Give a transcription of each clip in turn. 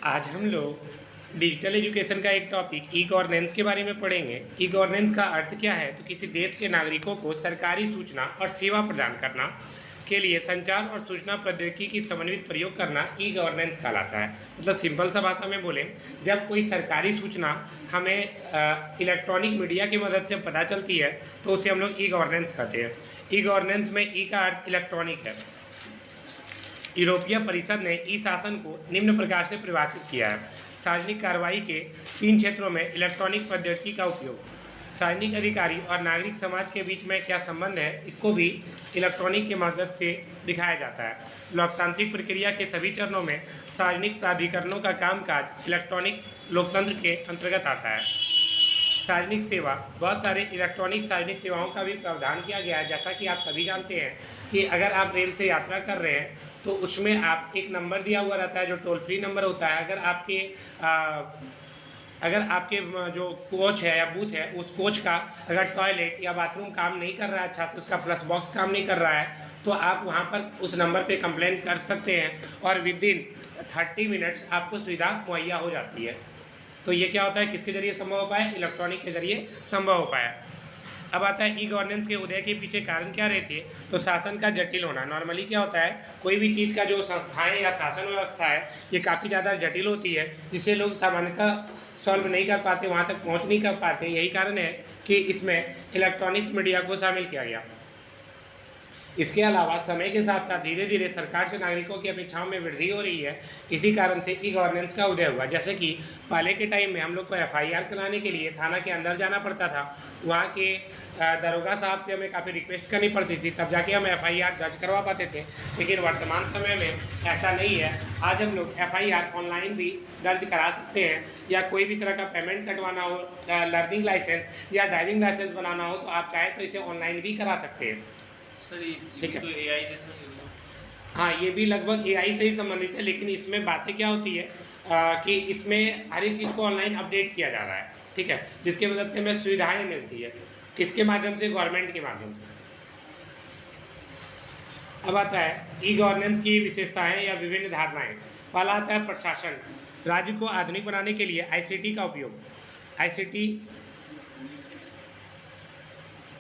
आज हम लोग डिजिटल एजुकेशन का एक टॉपिक ई गवर्नेंस के बारे में पढ़ेंगे। ई गवर्नेंस का अर्थ क्या है? तो किसी देश के नागरिकों को सरकारी सूचना और सेवा प्रदान करना के लिए संचार और सूचना प्रौद्योगिकी की समन्वित प्रयोग करना ई गवर्नेंस कहलाता है। मतलब सिंपल सा भाषा में बोलें, जब कोई सरकारी सूचना हमें इलेक्ट्रॉनिक मीडिया की मदद से पता चलती है तो उसे हम लोग ई गवर्नेंस कहते हैं। ई गवर्नेंस में ई का अर्थ इलेक्ट्रॉनिक है। यूरोपीय परिषद ने ई शासन को निम्न प्रकार से परिभाषित किया है। सार्वजनिक कार्रवाई के 3 क्षेत्रों में इलेक्ट्रॉनिक प्रौद्योगिकी का उपयोग। सार्वजनिक अधिकारी और नागरिक समाज के बीच में क्या संबंध है, इसको भी इलेक्ट्रॉनिक की मदद से दिखाया जाता है। लोकतांत्रिक प्रक्रिया के सभी चरणों में सार्वजनिक प्राधिकरणों का कामकाज इलेक्ट्रॉनिक लोकतंत्र के अंतर्गत आता है। सार्वजनिक सेवा, बहुत सारे इलेक्ट्रॉनिक सार्वजनिक सेवाओं का भी प्रावधान किया गया है। जैसा कि आप सभी जानते हैं कि अगर आप रेल से यात्रा कर रहे हैं तो उसमें आप एक नंबर दिया हुआ रहता है जो टोल फ्री नंबर होता है। अगर आपके जो कोच है या बूथ है, उस कोच का अगर टॉयलेट या बाथरूम काम नहीं कर रहा है अच्छा से, उसका फ्लश बॉक्स काम नहीं कर रहा है, तो आप वहाँ पर उस नंबर पे कंप्लेंट कर सकते हैं और विद इन 30 मिनट्स आपको सुविधा मुहैया हो जाती है। तो ये क्या होता है, किसके जरिए संभव हो पाया? इलेक्ट्रॉनिक के जरिए संभव हो पाया। अब आता है ई गवर्नेंस के उदय के पीछे कारण क्या रहती है? तो शासन का जटिल होना। नॉर्मली क्या होता है, कोई भी चीज़ का जो संस्थाएं या शासन व्यवस्था है ये काफ़ी ज़्यादा जटिल होती है, जिससे लोग सामान्यतः सॉल्व नहीं कर पाते, वहाँ तक पहुँच नहीं कर पाते। यही कारण है कि इसमें इलेक्ट्रॉनिक्स मीडिया को शामिल किया गया। इसके अलावा समय के साथ साथ धीरे धीरे सरकार से नागरिकों की अपेक्षाओं में वृद्धि हो रही है। इसी कारण से ई गवर्नेंस का उदय हुआ। जैसे कि पहले के टाइम में हम लोग को एफआईआर कराने के लिए थाना के अंदर जाना पड़ता था, वहाँ के दरोगा साहब से हमें काफ़ी रिक्वेस्ट करनी पड़ती थी, तब जाके हम एफआईआर दर्ज करवा पाते थे। लेकिन वर्तमान समय में ऐसा नहीं है। आज हम लोग एफआईआर ऑनलाइन भी दर्ज करा सकते हैं, या कोई भी तरह का पेमेंट कटवाना हो, लर्निंग लाइसेंस या ड्राइविंग लाइसेंस बनाना हो, तो आप चाहें तो इसे ऑनलाइन भी करा सकते हैं। सर ये ठीक है। तो एआई जैसा ही होगा। हाँ, ये भी लगभग एआई से ही संबंधित है, लेकिन इसमें बातें क्या होती है कि इसमें हर एक चीज़ को ऑनलाइन अपडेट किया जा रहा है। ठीक है, जिसकी मदद से हमें सुविधाएं मिलती है। किसके माध्यम से? गवर्नमेंट के माध्यम से। अब आता है ई गवर्नेंस की विशेषताएं या विभिन्न धारणाएं। पहला आता है प्रशासन। राज्य को आधुनिक बनाने के लिए आईसीटी का उपयोग। आईसीटी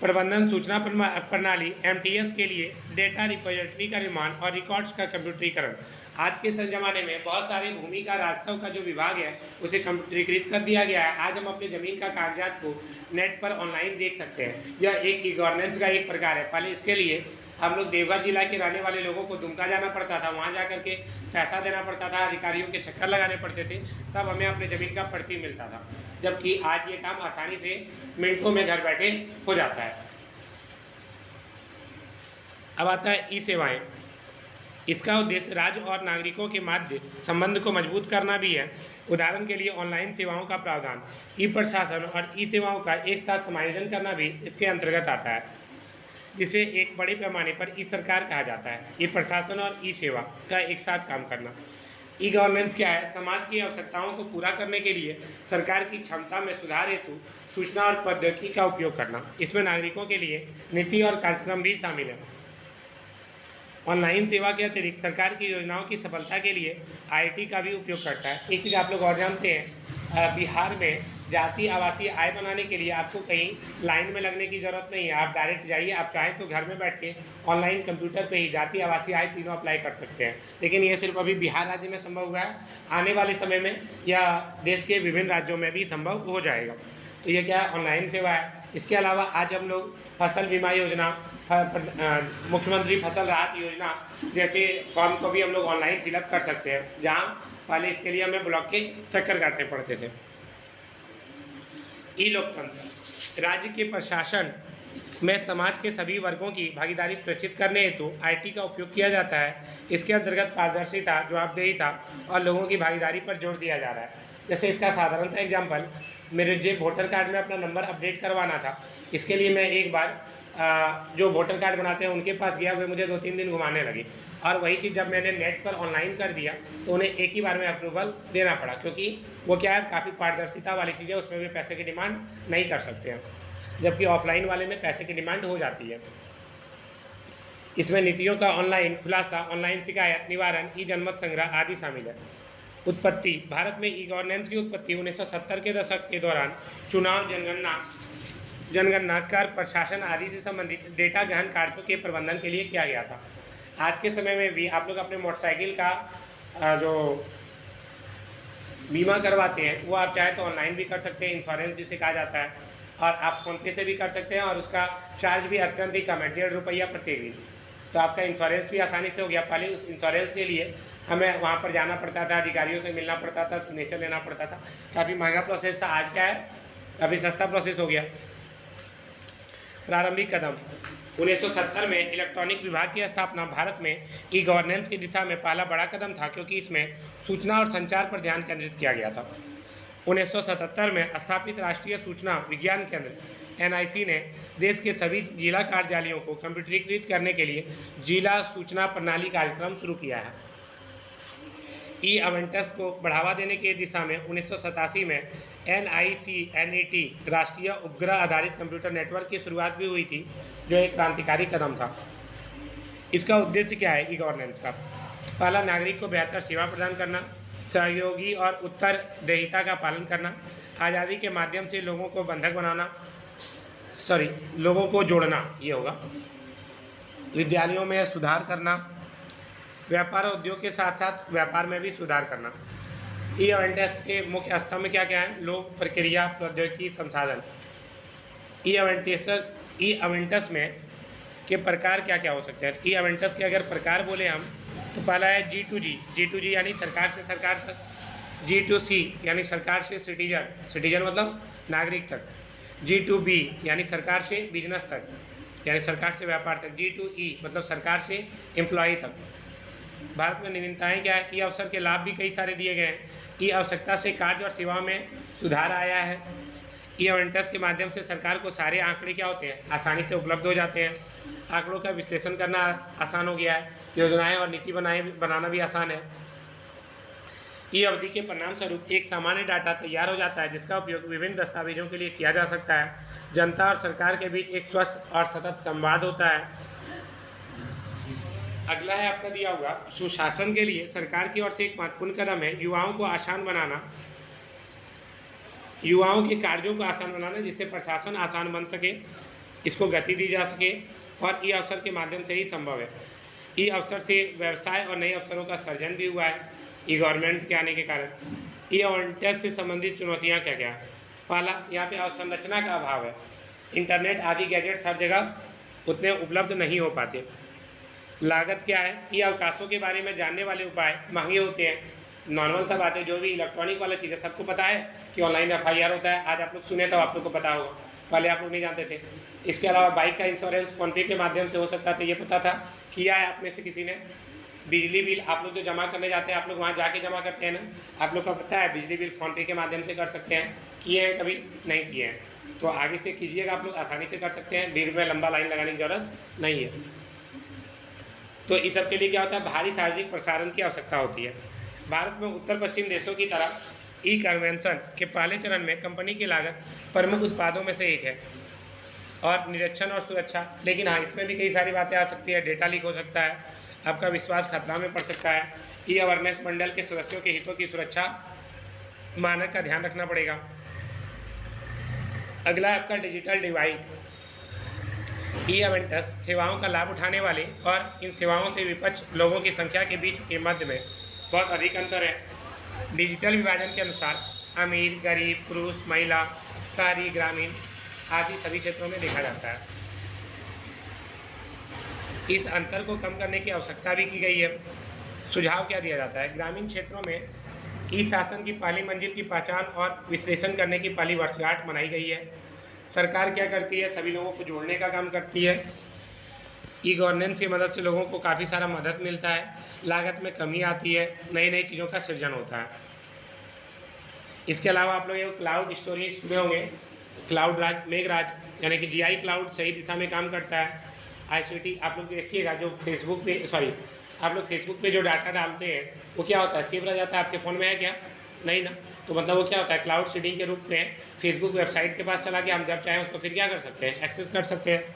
प्रबंधन सूचना प्रणाली एमटीएस के लिए डेटा रिपोजिटरी का निर्माण और रिकॉर्ड्स का कंप्यूटरीकरण। आज के ज़माने में बहुत सारे भूमि का राजस्व का जो विभाग है उसे कंप्यूटरीकृत कर दिया गया है। आज हम अपनी ज़मीन का कागजात को नेट पर ऑनलाइन देख सकते हैं। यह एक ई गवर्नेंस का एक प्रकार है। पहले इसके लिए हम लोग देवघर जिला के रहने वाले लोगों को दुमका जाना पड़ता था, वहाँ जा कर के पैसा देना पड़ता था, अधिकारियों के चक्कर लगाने पड़ते थे, तब हमें अपने ज़मीन का पर्ची मिलता था। जबकि आज ये काम आसानी से मिनटों में घर बैठे हो जाता है। अब आता है ई सेवाएं। इसका उद्देश्य राज्य और नागरिकों के मध्य संबंध को मजबूत करना भी है। उदाहरण के लिए ऑनलाइन सेवाओं का प्रावधान, ई प्रशासन और ई सेवाओं का एक साथ समायोजन करना भी इसके अंतर्गत आता है, जिसे एक बड़े पैमाने पर ई सरकार कहा जाता है। ई प्रशासन और ई सेवा का एक साथ काम करना। ई गवर्नेंस क्या है? समाज की आवश्यकताओं को पूरा करने के लिए सरकार की क्षमता में सुधार हेतु सूचना और प्रौद्योगिकी का उपयोग करना। इसमें नागरिकों के लिए नीति और कार्यक्रम भी शामिल है। ऑनलाइन सेवा के अतिरिक्त सरकार की योजनाओं की सफलता के लिए आईटी का भी उपयोग करता है। एक चीज़ आप लोग और जानते हैं, बिहार में जाति आवासीय आय बनाने के लिए आपको कहीं लाइन में लगने की ज़रूरत नहीं है। आप डायरेक्ट जाइए, आप चाहें तो घर में बैठ के ऑनलाइन कंप्यूटर पे ही जाति आवासीय आय तीनों अप्लाई कर सकते हैं। लेकिन ये सिर्फ अभी बिहार राज्य में संभव हुआ है, आने वाले समय में यह देश के विभिन्न राज्यों में भी संभव हो जाएगा। तो ये क्या है? ऑनलाइन सेवा है। इसके अलावा आज हम लोग फसल बीमा योजना, मुख्यमंत्री फसल राहत योजना जैसे फॉर्म को भी हम लोग ऑनलाइन फिलअप कर सकते हैं, जहाँ पहले इसके लिए हमें ब्लॉक के चक्कर काटने पड़ते थे। ई लोकतंत्र। राज्य के प्रशासन में समाज के सभी वर्गों की भागीदारी सुनिश्चित करने हेतु आईटी का उपयोग किया जाता है। इसके अंतर्गत पारदर्शिता, जवाबदेहिता और लोगों की भागीदारी पर जोर दिया जा रहा है। जैसे इसका साधारण सा एग्जांपल, मेरे जो वोटर कार्ड में अपना नंबर अपडेट करवाना था, इसके लिए मैं एक बार जो वोटर कार्ड बनाते हैं उनके पास गया, वे मुझे 2-3 दिन घुमाने लगे। और वही चीज़ जब मैंने नेट पर ऑनलाइन कर दिया तो उन्हें एक ही बार में अप्रूवल देना पड़ा, क्योंकि वो क्या है, काफ़ी पारदर्शिता वाली चीज़ है, उसमें भी पैसे की डिमांड नहीं कर सकते हैं, जबकि ऑफलाइन वाले में पैसे की डिमांड हो जाती है। इसमें नीतियों का ऑनलाइन खुलासा, ऑनलाइन शिकायत निवारण, ई जनमत संग्रह आदि शामिल है। उत्पत्ति। भारत में ई गवर्नेंस की उत्पत्ति 1970 के दशक के दौरान चुनाव, जनगणना, कर, प्रशासन आदि से संबंधित डेटा गहन कार्यों के प्रबंधन के लिए किया गया था। आज के समय में भी आप लोग अपने मोटरसाइकिल का जो बीमा करवाते हैं वो आप चाहे तो ऑनलाइन भी कर सकते हैं, इंश्योरेंस जिसे कहा जाता है, और आप फ़ोनपे से भी कर सकते हैं, और उसका चार्ज भी अत्यंत ही कम है, 1.5 रुपया प्रत्येक दिन। तो आपका इंश्योरेंस भी आसानी से हो गया। पहले उस इंश्योरेंस के लिए हमें वहाँ पर जाना पड़ता था, अधिकारियों से मिलना पड़ता था, सिग्नेचर लेना पड़ता था, काफ़ी महंगा प्रोसेस था। आज क्या है, काफ़ी सस्ता प्रोसेस हो गया। प्रारंभिक कदम 1970 में इलेक्ट्रॉनिक विभाग की स्थापना भारत में ई गवर्नेंस की दिशा में पहला बड़ा कदम था, क्योंकि इसमें सूचना और संचार पर ध्यान केंद्रित किया गया था। 1977 में स्थापित राष्ट्रीय सूचना विज्ञान केंद्र NIC ने देश के सभी जिला कार्यालयों को कंप्यूटरीकृत करने के लिए जिला सूचना प्रणाली कार्यक्रम शुरू किया है। ई अवेंटस को बढ़ावा देने की दिशा में 1987 में NICNET राष्ट्रीय उपग्रह आधारित कंप्यूटर नेटवर्क की शुरुआत भी हुई थी, जो एक क्रांतिकारी कदम था। इसका उद्देश्य क्या है ई गवर्नेंस का? पहला, नागरिक को बेहतर सेवा प्रदान करना, सहयोगी और उत्तरदायिता का पालन करना, आज़ादी के माध्यम से लोगों को जोड़ना, ये होगा। विद्यालयों में सुधार करना, व्यापार और उद्योग के साथ साथ व्यापार में भी सुधार करना। ई अवेंटस के मुख्य स्तंभ क्या क्या हैं? लोक, प्रक्रिया, प्रौद्योगिकी, संसाधन। ई अवेंटस में के प्रकार क्या क्या हो सकते हैं? ई अवेंटस के अगर प्रकार बोले हम तो पहला है G2G यानी सरकार से सरकार तक, G2C यानी सरकार से सिटीजन मतलब नागरिक तक, G2B यानी सरकार से बिजनेस तक यानी सरकार से व्यापार तक, G2E मतलब सरकार से एम्प्लॉय तक। भारत में नवीनताएं क्या है? ई अवसर के लाभ भी कई सारे दिए गए हैं। ई आवश्यकता से कार्य और सेवा में सुधार आया है। ई अवेंटस के माध्यम से सरकार को सारे आंकड़े क्या होते हैं? आसानी से उपलब्ध हो जाते हैं। आंकड़ों का विश्लेषण करना आसान हो गया है। योजनाएं और नीति बनाना भी आसान है। ई अवधि के परिणाम स्वरूप एक सामान्य डाटा तैयार हो जाता है, जिसका उपयोग विभिन्न दस्तावेजों के लिए किया जा सकता है। जनता और सरकार के बीच एक स्वस्थ और सतत संवाद होता है। अगला है आपका दिया हुआ, सुशासन के लिए सरकार की ओर से एक महत्वपूर्ण कदम है युवाओं को आसान बनाना, युवाओं के कार्यों को आसान बनाना, जिससे प्रशासन आसान बन सके, इसको गति दी जा सके, और ई अवसर के माध्यम से ही संभव है। ई अवसर से व्यवसाय और नए अवसरों का सृजन भी हुआ है ई गवर्नमेंट के आने के कारण। ई अवेंटस से संबंधित चुनौतियाँ क्या क्या? पहला, यहाँ पे अवसंरचना का अभाव है। इंटरनेट आदि गैजेट्स हर जगह उतने उपलब्ध नहीं हो पाते। लागत क्या है? ई अवकाशों के बारे में जानने वाले उपाय महंगे होते हैं। नॉर्मल सा बात है, जो भी इलेक्ट्रॉनिक वाला चीज़ है सबको पता है कि ऑनलाइन FIR होता है। आज आप लोग सुने तो आप लोग को पता होगा, पहले आप लोग नहीं जानते थे। इसके अलावा बाइक का इंश्योरेंस फ़ोनपे के माध्यम से हो सकता था, ये पता था? किया है आप में से किसी ने? बिजली बिल आप लोग जो जमा करने जाते हैं, आप लोग वहाँ जाके जमा करते हैं ना, आप लोग को पता है बिजली बिल फ़ोनपे के माध्यम से कर सकते हैं? किए हैं कभी? नहीं किए हैं तो आगे से कीजिएगा, आप लोग आसानी से कर सकते हैं, भीड़ में लंबा लाइन लगाने की जरूरत नहीं है। तो इस सब के लिए क्या होता है? भारी सार्वजनिक प्रसारण की आवश्यकता होती है। भारत में उत्तर पश्चिम देशों की तरह ई कन्वेंशन के पहले चरण में कंपनी की लागत प्रमुख उत्पादों में से एक है, और निरीक्षण और सुरक्षा। लेकिन हाँ, इसमें भी कई सारी बातें आ सकती है। डेटा लीक हो सकता है, आपका विश्वास खतरा में पड़ सकता है। ई अवेयरनेस मंडल के सदस्यों के हितों की सुरक्षा मानक का ध्यान रखना पड़ेगा। अगला है आपका डिजिटल डिवाइड। ई अवेंटस सेवाओं का लाभ उठाने वाले और इन सेवाओं से विपक्ष लोगों की संख्या के बीच के मध्य में बहुत अधिक अंतर है। डिजिटल विभाजन के अनुसार अमीर, गरीब, पुरुष, महिला, शहरी, ग्रामीण आदि सभी क्षेत्रों में देखा जाता है। इस अंतर को कम करने की आवश्यकता भी की गई है। सुझाव क्या दिया जाता है? ग्रामीण क्षेत्रों में ई शासन की पहली मंजिल की पहचान और विश्लेषण करने की पहली वर्षगांठ मनाई गई है। सरकार क्या करती है? सभी लोगों को जोड़ने का काम करती है। ई गवर्नेंस की मदद से लोगों को काफ़ी सारा मदद मिलता है, लागत में कमी आती है, नई नई चीज़ों का सृजन होता है। इसके अलावा आप लोग ये क्लाउड स्टोरेज सुने होंगे, क्लाउड राज, मेघराज यानी कि GI क्लाउड सही दिशा में काम करता है। ICT आप लोग देखिएगा, जो आप लोग फेसबुक पे जो डाटा डालते हैं वो क्या होता है? सेव रह जाता है। आपके फ़ोन में है क्या? नहीं ना। तो मतलब वो क्या होता है? क्लाउड सीडिंग के रूप में फेसबुक वेबसाइट के पास चला के हम जब चाहें उसको फिर क्या कर सकते हैं? एक्सेस कर सकते हैं।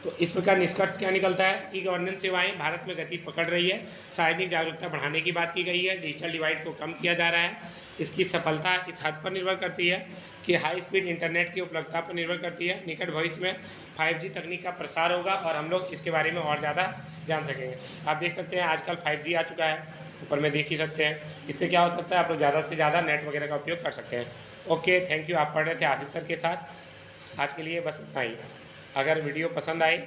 तो इस प्रकार निष्कर्ष क्या निकलता है, ई गवर्नेंस सेवाएं भारत में गति पकड़ रही है, सार्वजनिक जागरूकता बढ़ाने की बात की गई है, डिजिटल डिवाइड को कम किया जा रहा है। इसकी सफलता इस हद पर निर्भर करती है कि हाई स्पीड इंटरनेट की उपलब्धता पर निर्भर करती है। निकट भविष्य में 5G तकनीक का प्रसार होगा और हम लोग इसके बारे में और ज़्यादा जान सकेंगे। आप देख सकते हैं आजकल 5G आ चुका है, ऊपर में देख ही सकते हैं। इससे क्या हो सकता है, आप लोग ज़्यादा से ज़्यादा नेट वगैरह का उपयोग कर सकते हैं। Okay, thank you. आप पढ़ रहे थे आशीष सर के साथ। आज के लिए बस इतना ही। अगर वीडियो पसंद आए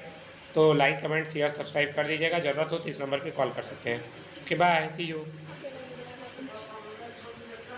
तो लाइक, कमेंट, शेयर, सब्सक्राइब कर दीजिएगा। ज़रूरत हो तो इस नंबर पे कॉल कर सकते हैं। Okay, bye, see you.